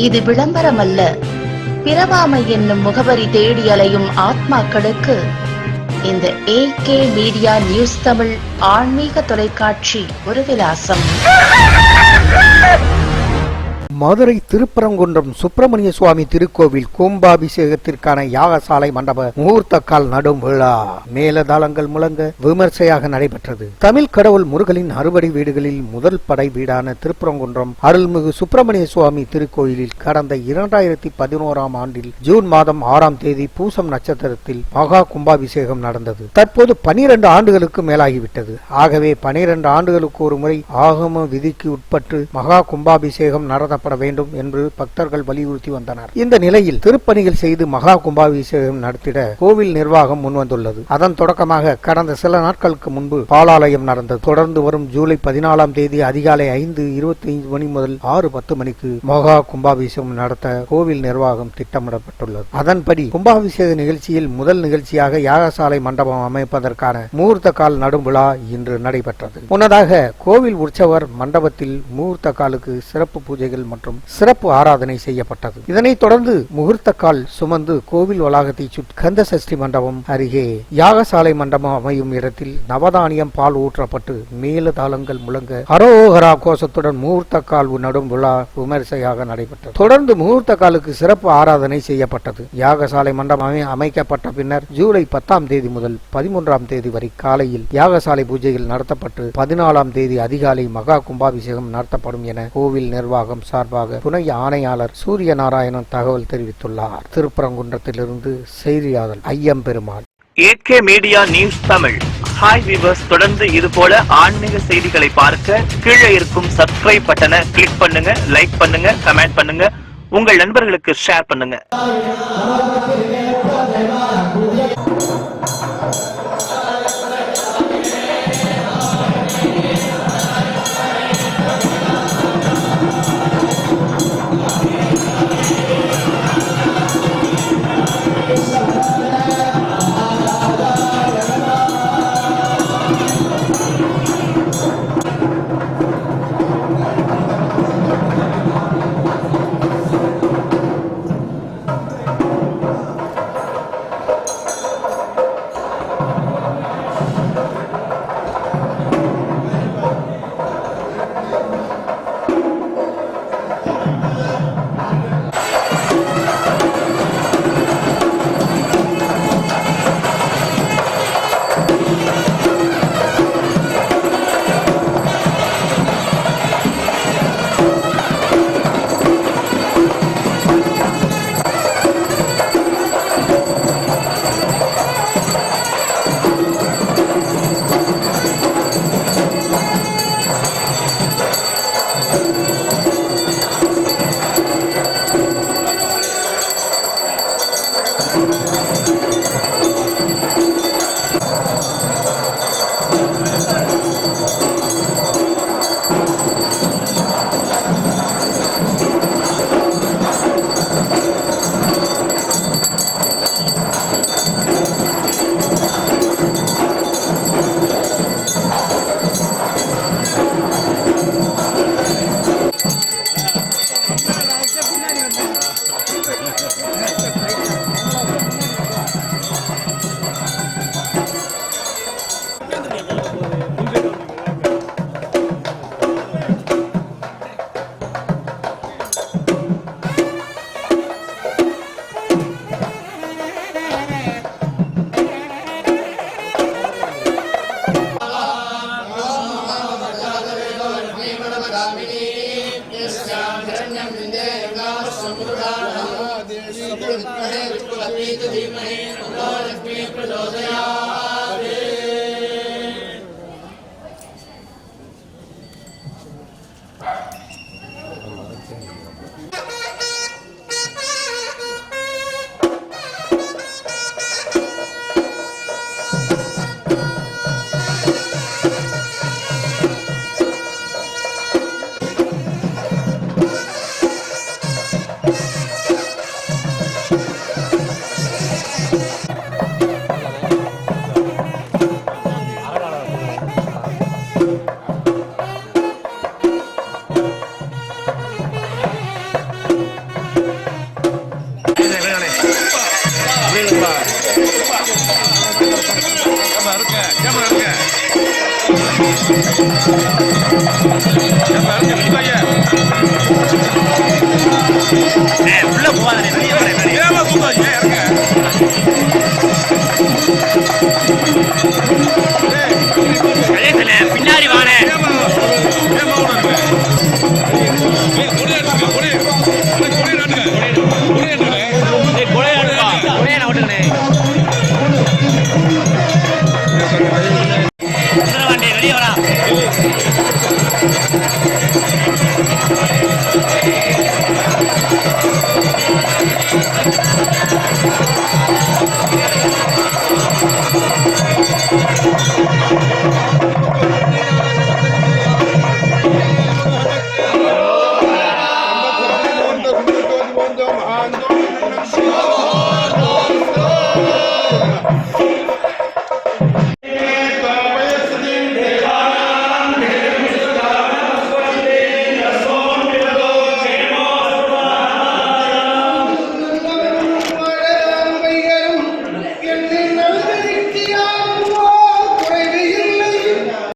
இது விளம்பரமல்ல. பிறவாமை என்னும் முகவரி தேடி அலையும் ஆத்மாக்களுக்கு இந்த AK மீடியா நியூஸ் தமிழ் ஆன்மீக தொலைக்காட்சி ஒரு விலாசம். மதுரை திருப்பரங்குன்றம் சுப்பிரமணிய சுவாமி திருக்கோவில் கும்பாபிஷேகத்திற்கான யாகசாலை மண்டப முகூர்த்த கால் நடும் விழா மேலதாளங்கள் முழங்க விமர்சையாக நடைபெற்றது. தமிழ் கடவுள் முருகனின் அறுபடை வீடுகளில் முதல் படை வீடான திருப்பரங்குன்றம் அருள்மிகு சுப்பிரமணிய சுவாமி திருக்கோயிலில் கடந்த 2011ஆம் ஆண்டில் ஜூன் மாதம் 6ஆம் தேதி பூசம் நட்சத்திரத்தில் மகா கும்பாபிஷேகம் நடந்தது. தற்போது 12 ஆண்டுகளுக்கு மேலாகிவிட்டது. ஆகவே 12 ஆண்டுகளுக்கு ஒரு முறை ஆகம விதிக்கு உட்பட்டு மகா கும்பாபிஷேகம் நடத்தப்பட வேண்டும் என்று பக்தர்கள் வலியுறுத்தி வந்தனர். இந்த நிலையில் திருப்பணிகள் செய்து மகா கும்பாபிஷேகம் நடத்திட கோவில் நிர்வாகம் முன்வந்துள்ளது. அதன் தொடக்கமாக கடந்த சில நாட்களுக்கு முன்பு பாலாலயம் நடந்தது. தொடர்ந்து வரும் ஜூலை 14ஆம் தேதி அதிகாலை 5:25 மணி முதல் 6:10 மணிக்கு மகா கும்பாபிஷேகம் நடத்த கோவில் நிர்வாகம் திட்டமிடப்பட்டுள்ளது. அதன்படி கும்பாபிஷேக நிகழ்ச்சியில் முதல் நிகழ்ச்சியாக யாகசாலை மண்டபம் அமைப்பதற்கான முகூர்த்த கால் நடும் விழா இன்று நடைபெற்றது. முன்னதாக கோவில் உற்சவர் மண்டபத்தில் முகூர்த்த காலுக்கு சிறப்பு பூஜைகள் மற்றும் சிறப்பு ஆராதனை செய்யப்பட்டது. இதனைத் தொடர்ந்து முகூர்த்த கால் சுமந்து கோவில் வளாகத்தை சுற்றி கந்த சஷ்டி மண்டபம் அருகே யாகசாலை மண்டபம் அமையும் இடத்தில் நவதானியம் பால் ஊற்றப்பட்டு மேலதாளங்கள் முழங்க ஹரோஹரா கோஷத்துடன் முகூர்த்த கால் நடும் விழா விமர்சையாக நடைபெற்றது. தொடர்ந்து முகூர்த்த காலுக்கு சிறப்பு ஆராதனை செய்யப்பட்டது. யாகசாலை மண்டபம் அமைக்கப்பட்ட பின்னர் ஜூலை 10ஆம் தேதி முதல் 13ஆம் தேதி வரை காலையில் யாகசாலை பூஜைகள் நடத்தப்பட்டு 14ஆம் தேதி அதிகாலை மகா கும்பாபிஷேகம் நடத்தப்படும் என கோவில் நிர்வாகம் சார்பாக துணை ஆணையாளர் சூரிய நாராயணன் தகவல் தெரிவித்துள்ளார். திருப்பரங்குன்றத்திலிருந்து செய்தியாளர் Ayyamperumal. AK media news Tamil. Hi viewers, தொடர்ந்து இது போல ஆன்மீக செய்திகளை பார்க்க கீழே இருக்கும் சப்ஸ்கிரைப் பட்டனை கிளிக் பண்ணுங்க, லைக் பண்ணுங்க, கமெண்ட் பண்ணுங்க, உங்கள் நண்பர்களுக்கு ஷேர் பண்ணுங்க.